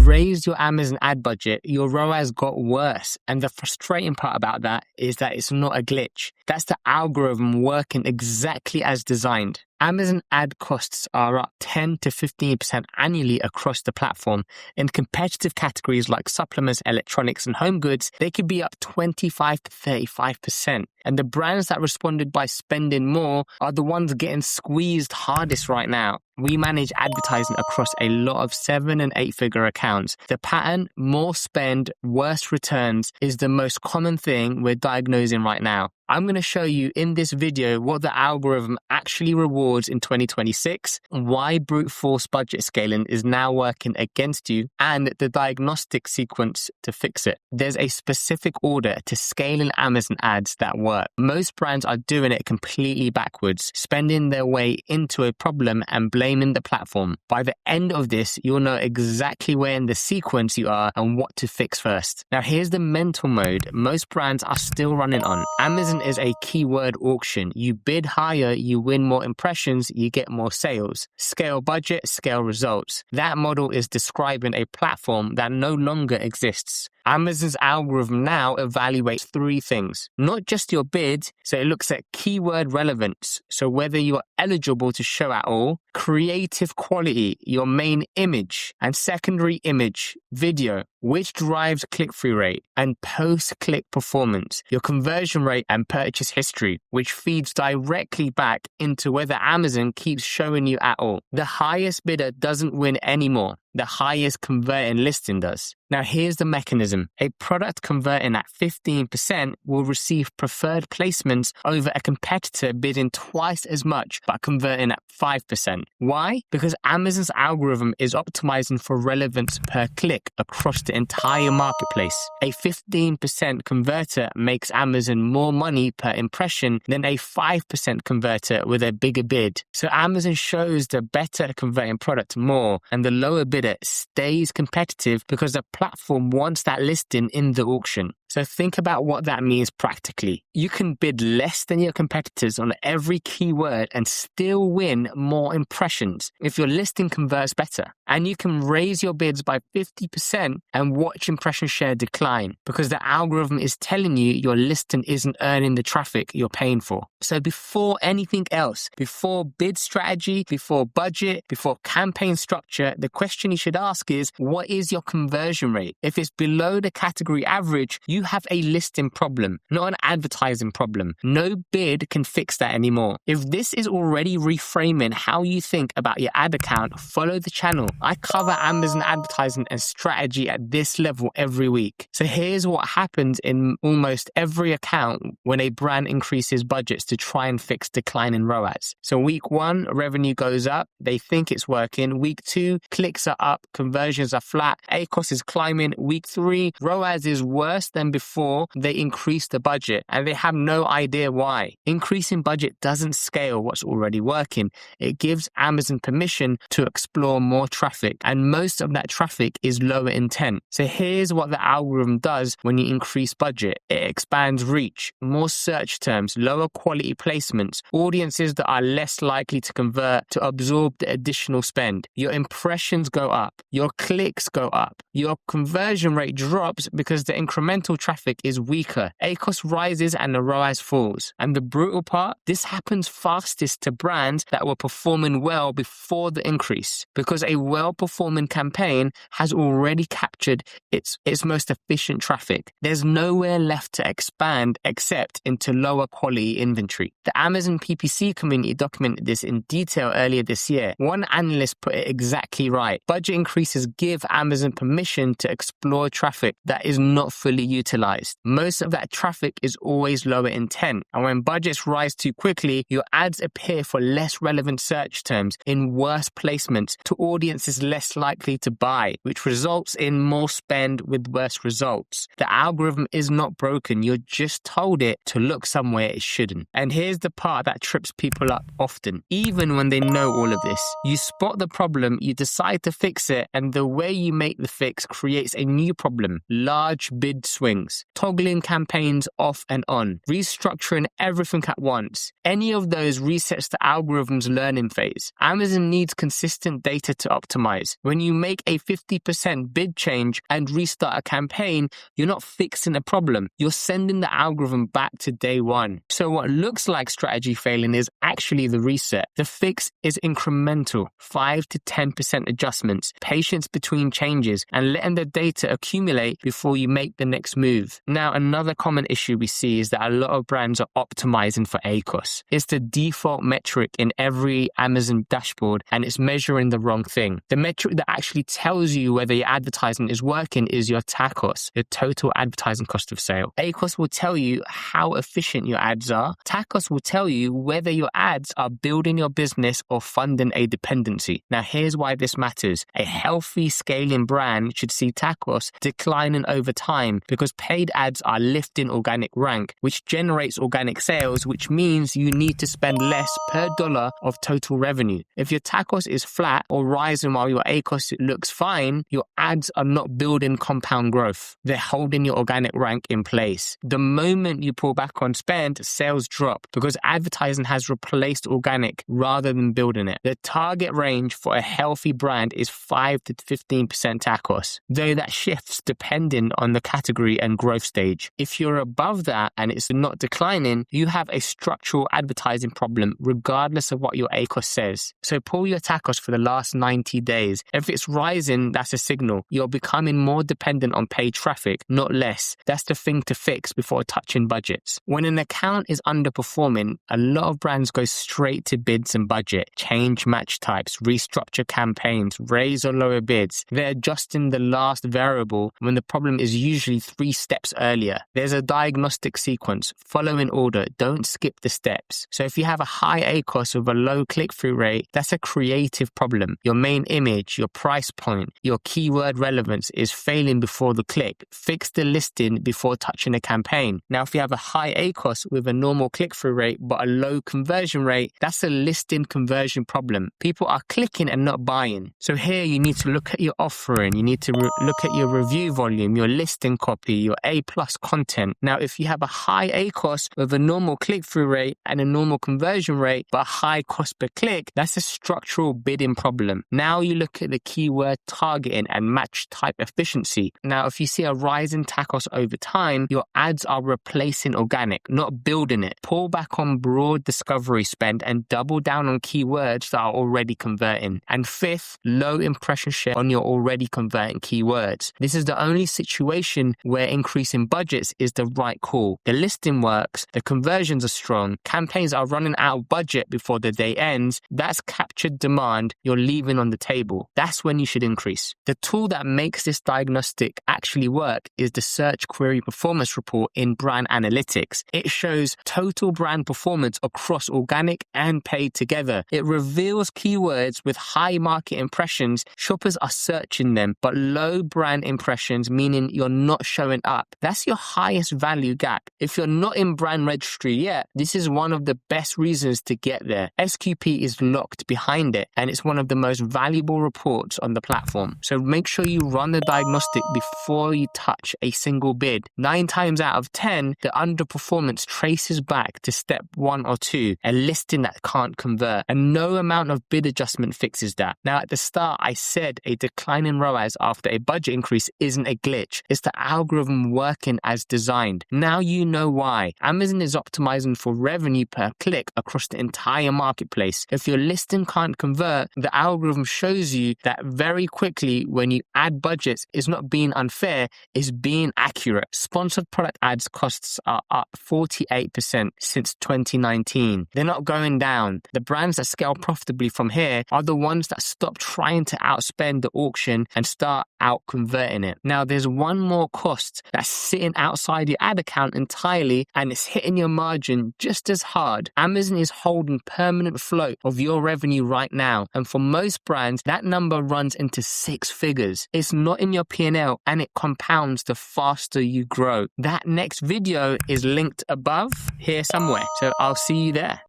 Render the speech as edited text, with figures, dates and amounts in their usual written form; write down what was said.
raised your Amazon ad budget, your ROAS got worse. And the frustrating part about that is that it's not a glitch. That's the algorithm working exactly as designed. Amazon ad costs are up 10 to 15% annually across the platform. In competitive categories like supplements, electronics, and home goods, they could be up 25 to 35%. And the brands that responded by spending more are the ones getting squeezed hardest right now. We manage advertising across a lot of 7- and 8-figure accounts. The pattern, more spend, worse returns, is the most common thing we're diagnosing right now. I'm going to show you in this video what the algorithm actually rewards in 2026, why brute force budget scaling is now working against you, and the diagnostic sequence to fix it. There's a specific order to scaling Amazon ads that work. Most brands are doing it completely backwards, spending their way into a problem and blaming the platform. By the end of this, you'll know exactly where in the sequence you are and what to fix first. Now, here's the mental mode most brands are still running on. Amazon is a keyword auction. You bid higher, you win more impressions, you get more sales. Scale budget, scale results. That model is describing a platform that no longer exists. Amazon's algorithm now evaluates 3 things. Not just your bid, so it looks at keyword relevance, so whether you're eligible to show at all, creative quality, your main image, and secondary image, video, which drives click-through rate, and post-click performance, your conversion rate and purchase history, which feeds directly back into whether Amazon keeps showing you at all. The highest bidder doesn't win anymore. The highest converting listing does. Now, here's the mechanism. A product converting at 15% will receive preferred placements over a competitor bidding twice as much but converting at 5%. Why? Because Amazon's algorithm is optimizing for relevance per click across the entire marketplace. A 15% converter makes Amazon more money per impression than a 5% converter with a bigger bid. So Amazon shows the better converting product more, and the lower bidder stays competitive because the platform wants that listing in the auction. So think about what that means practically. You can bid less than your competitors on every keyword and still win more impressions if your listing converts better. And you can raise your bids by 50% and watch impression share decline because the algorithm is telling you your listing isn't earning the traffic you're paying for. So before anything else, before bid strategy, before budget, before campaign structure, the question you should ask is, what is your conversion rate? If it's below the category average, you have a listing problem, not an advertising problem. No bid can fix that anymore. If this is already reframing how you think about your ad account, follow the channel. I cover Amazon advertising and strategy at this level every week. So here's what happens in almost every account when a brand increases budgets to try and fix decline in ROAS. So week 1, revenue goes up. They think it's working. Week 2, clicks are up, conversions are flat, ACoS is climbing. Week 3, ROAS is worse than before they increase the budget, and they have no idea why. Increasing budget doesn't scale what's already working. It gives Amazon permission to explore more traffic, and most of that traffic is lower intent. So here's what the algorithm does when you increase budget. It expands reach, more search terms, lower quality placements, audiences that are less likely to convert to absorb the additional spend. Your impressions go up, your clicks go up, your conversion rate drops because the incremental traffic is weaker. ACoS rises and the ROAS falls. And the brutal part, this happens fastest to brands that were performing well before the increase, because a well-performing campaign has already captured its most efficient traffic. There's nowhere left to expand except into lower quality inventory. The Amazon PPC community documented this in detail earlier this year. One analyst put it exactly right. Budget increases give Amazon permission to explore traffic that is not fully utilized. Most of that traffic is always lower intent. And when budgets rise too quickly, your ads appear for less relevant search terms in worse placements to audiences less likely to buy, which results in more spend with worse results. The algorithm is not broken. You're just told it to look somewhere it shouldn't. And here's the part that trips people up often. Even when they know all of this, you spot the problem, you decide to fix it, and the way you make the fix creates a new problem: large bid swings. things. Toggling campaigns off and on, restructuring everything at once. Any of those resets the algorithm's learning phase. Amazon needs consistent data to optimize. When you make a 50% bid change and restart a campaign, you're not fixing a problem. You're sending the algorithm back to day one. So what looks like strategy failing is actually the reset. The fix is incremental, 5 to 10% adjustments, patience between changes, and letting the data accumulate before you make the next move. Now, another common issue we see is that a lot of brands are optimizing for ACoS. It's the default metric in every Amazon dashboard, and it's measuring the wrong thing. The metric that actually tells you whether your advertising is working is your TACoS, your total advertising cost of sale. ACoS will tell you how efficient your ads are. TACoS will tell you whether your ads are building your business or funding a dependency. Now, here's why this matters. A healthy scaling brand should see TACoS declining over time because paid ads are lifting organic rank, which generates organic sales, which means you need to spend less per dollar of total revenue. If your TACoS is flat or rising while your ACoS looks fine, your ads are not building compound growth. They're holding your organic rank in place. The moment you pull back on spend, sales drop because advertising has replaced organic rather than building it. The target range for a healthy brand is 5 to 15% TACoS, though that shifts depending on the category and growth stage. If you're above that and it's not declining, you have a structural advertising problem regardless of what your ACoS says. So pull your TACoS for the last 90 days. If it's rising, that's a signal. You're becoming more dependent on paid traffic, not less. That's the thing to fix before touching budgets. When an account is underperforming, a lot of brands go straight to bids and budget, change match types, restructure campaigns, raise or lower bids. They're adjusting the last variable when the problem is usually 3 steps earlier. There's a diagnostic sequence. Follow in order. Don't skip the steps. So if you have a high ACoS with a low click-through rate, that's a creative problem. Your main image, your price point, your keyword relevance is failing before the click. Fix the listing before touching a campaign. Now, if you have a high ACoS with a normal click-through rate but a low conversion rate, that's a listing conversion problem. People are clicking and not buying. So here you need to look at your offering. You need to look at your review volume, your listing copy, your A+ content. Now, if you have a high ACoS with a normal click-through rate and a normal conversion rate but a high cost per click, that's a structural bidding problem. Now you look at the keyword targeting and match type efficiency. Now, if you see a rise in TACoS over time, your ads are replacing organic, not building it. Pull back on broad discovery spend and double down on keywords that are already converting. And fifth, low impression share on your already converting keywords. This is the only situation where increasing budgets is the right call. The listing works, the conversions are strong, campaigns are running out of budget before the day ends. That's captured demand you're leaving on the table. That's when you should increase. The tool that makes this diagnostic actually work is the Search Query Performance Report in Brand Analytics. It shows total brand performance across organic and paid together. It reveals keywords with high market impressions. Shoppers are searching them, but low brand impressions, meaning you're not showing up. That's your highest value gap. If you're not in brand registry yet, this is one of the best reasons to get there. SQP is locked behind it, and it's one of the most valuable reports on the platform. So make sure you run the diagnostic before you touch a single bid. 9 times out of 10, the underperformance traces back to step 1 or 2, a listing that can't convert, and no amount of bid adjustment fixes that. Now, at the start, I said a decline in ROAS after a budget increase isn't a glitch. It's the algorithm working as designed. Now you know why. Amazon is optimizing for revenue per click across the entire marketplace. If your listing can't convert, the algorithm shows you that very quickly when you add budgets, it's not being unfair, it's being accurate. Sponsored product ads costs are up 48% since 2019. They're not going down. The brands that scale profitably from here are the ones that stop trying to outspend the auction and start out converting it. Now, there's one more cost that's sitting outside your ad account entirely, and it's hitting your margin just as hard. Amazon is holding permanent float of your revenue right now, and for most brands, that number runs into 6 figures. It's not in your P&L, and it compounds the faster you grow. That next video is linked above here somewhere, so I'll see you there.